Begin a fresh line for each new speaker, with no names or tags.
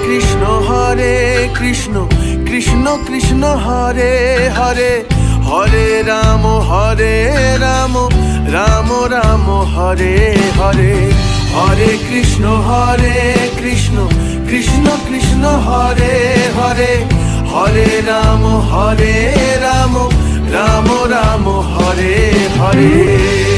Krishna Krishna Krishna Hare Hare, Hare Ram Ram Ram Hare Hare. Hare Krishna Krishna Krishna Hare Hare, Hare Ram Ram Ram Hare Hare.